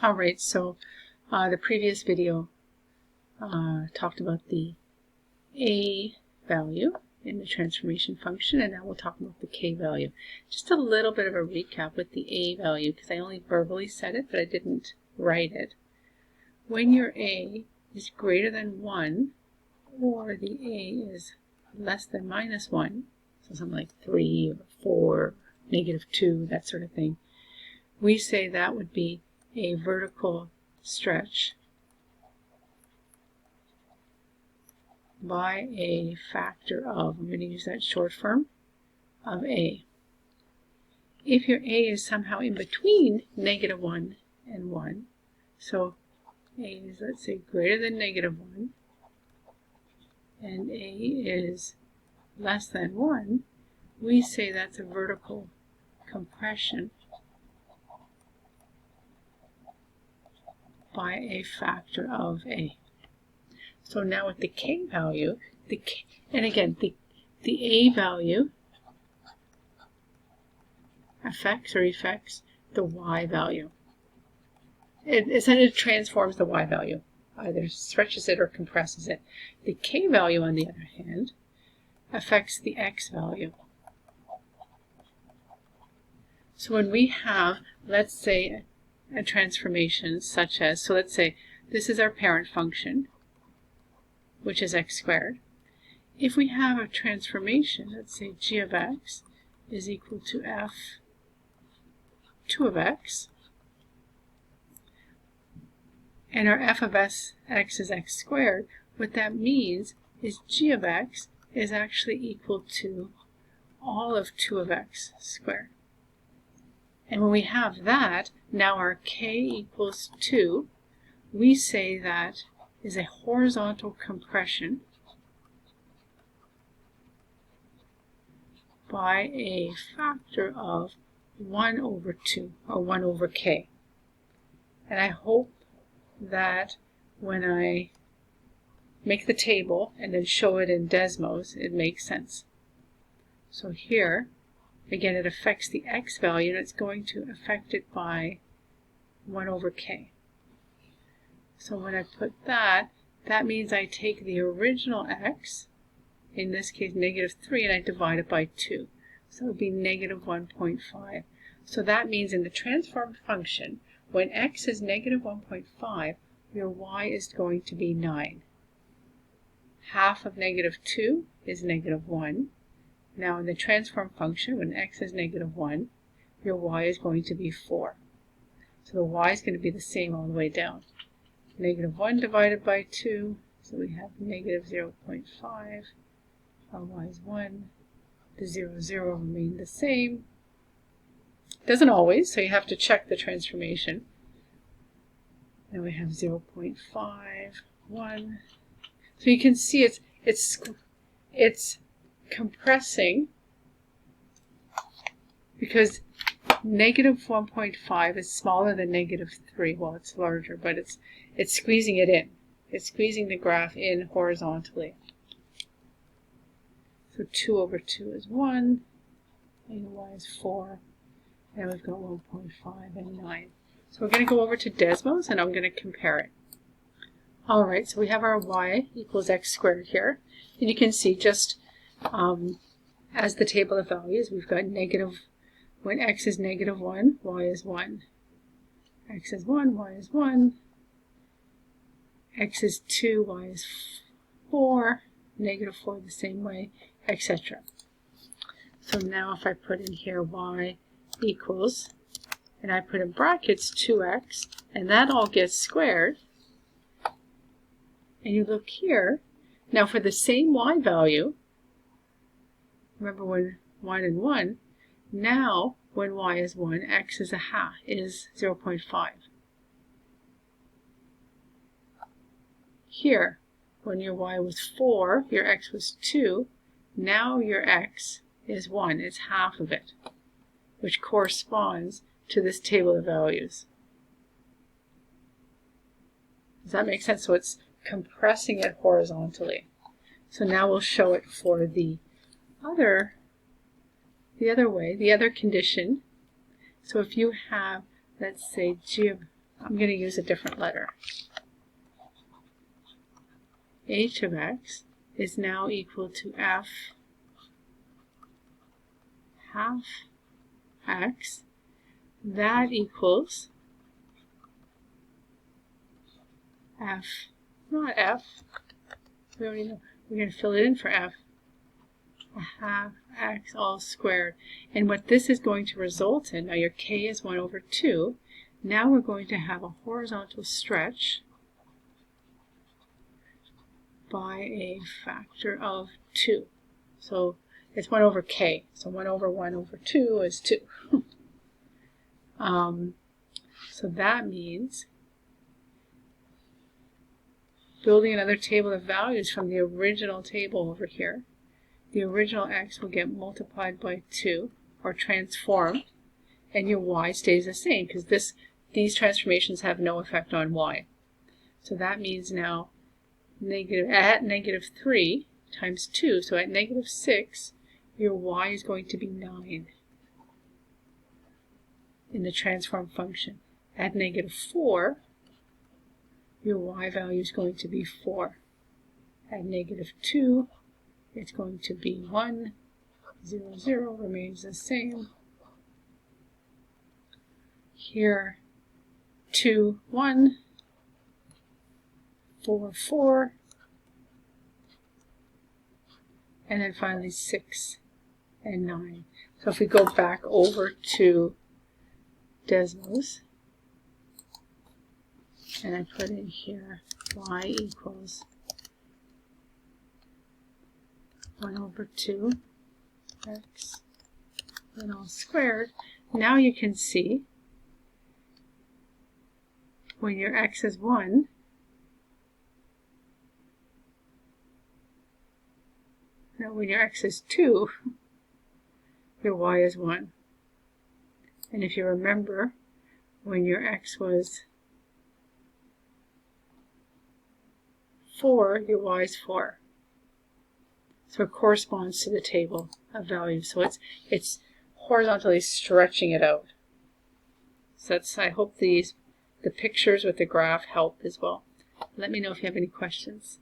Alright, so the previous video talked about the a value in the transformation function, and now we'll talk about the k value. Just a little bit of a recap with the a value, because I only verbally said it, but I didn't write it. When your a is greater than 1, or the a is less than minus 1, so something like 3 or 4, -2, that sort of thing, we say that would be a vertical stretch by a factor of, I'm going to use that short form, of a. If your a is somehow in between -1 and 1, so a is, let's say, greater than -1, and a is less than 1, we say that's a vertical compression by a factor of a. So now with the k value, and again, the a value affects the y value. It transforms the y value, either stretches it or compresses it. The k value, on the other hand, affects the x value. So when we have, let's say, a transformation such as, so let's say this is our parent function, which is x squared. If we have a transformation, let's say g of x is equal to f2 of x, and our f of x is x squared, what that means is g of x is actually equal to all of 2 of x squared. And when we have that, now our k equals 2, we say that is a horizontal compression by a factor of 1 over 2, or 1 over k. And I hope that when I make the table and then show it in Desmos, it makes sense. So here, again, it affects the x value, and it's going to affect it by 1 over k. So when I put that, that means I take the original x, in this case -3, and I divide it by 2. So it would be -1.5. So that means in the transformed function, when x is -1.5, your y is going to be 9. Half of -2 is -1. Now in the transform function, when x is -1, your y is going to be 4. So the y is going to be the same all the way down. -1 divided by 2, so we have -0.5. Our y is 1. The 0 remain the same. Doesn't always, so you have to check the transformation. Now we have 0.5, 1. So you can see it's compressing, because -1.5 is smaller than -3. Well, it's larger, but it's squeezing it in. It's squeezing the graph in horizontally. So 2 over 2 is 1, and y is 4, and we've got 1.5 and 9. So we're going to go over to Desmos, and I'm going to compare it. Alright, so we have our y equals x squared here, and you can see just as the table of values, we've got when x is -1, y is 1. X is 1, y is 1. X is 2, y is 4. -4 the same way, etc. So now if I put in here y equals, and I put in brackets 2x, and that all gets squared, and you look here, now for the same y value, remember when 1 and 1, now when y is 1, x is 0.5. Here, when your y was 4, your x was 2, now your x is 1, it's half of it, which corresponds to this table of values. Does that make sense? So it's compressing it horizontally. So now we'll show it for the other way, the other condition. So if you have, let's say, g of I'm going to use a different letter. H of x is now equal to f half x. That equals f, not f, we already know, we're going to fill it in for f, a half x all squared. And what this is going to result in, now your k is 1 over 2, now we're going to have a horizontal stretch by a factor of 2. So it's 1 over k, so 1 over 2 is 2. So that means building another table of values from the original table over here, the original x will get multiplied by 2, or transformed, and your y stays the same, because these transformations have no effect on y. So that means now at negative 3 times 2, so at negative 6, your y is going to be 9 in the transform function. At negative 4, your y value is going to be 4. At negative 2, it's going to be 1. 0, 0 remains the same. Here, 2, 1, 4, 4, and then finally 6 and 9. So if we go back over to Desmos, and I put in here y equals 1 over 2 x and all squared, now you can see when your x is 1, now when your x is 2, your y is 1. And if you remember, when your x was 4, your y is 4. So it corresponds to the table of values. So it's horizontally stretching it out. So I hope the pictures with the graph help as well. Let me know if you have any questions.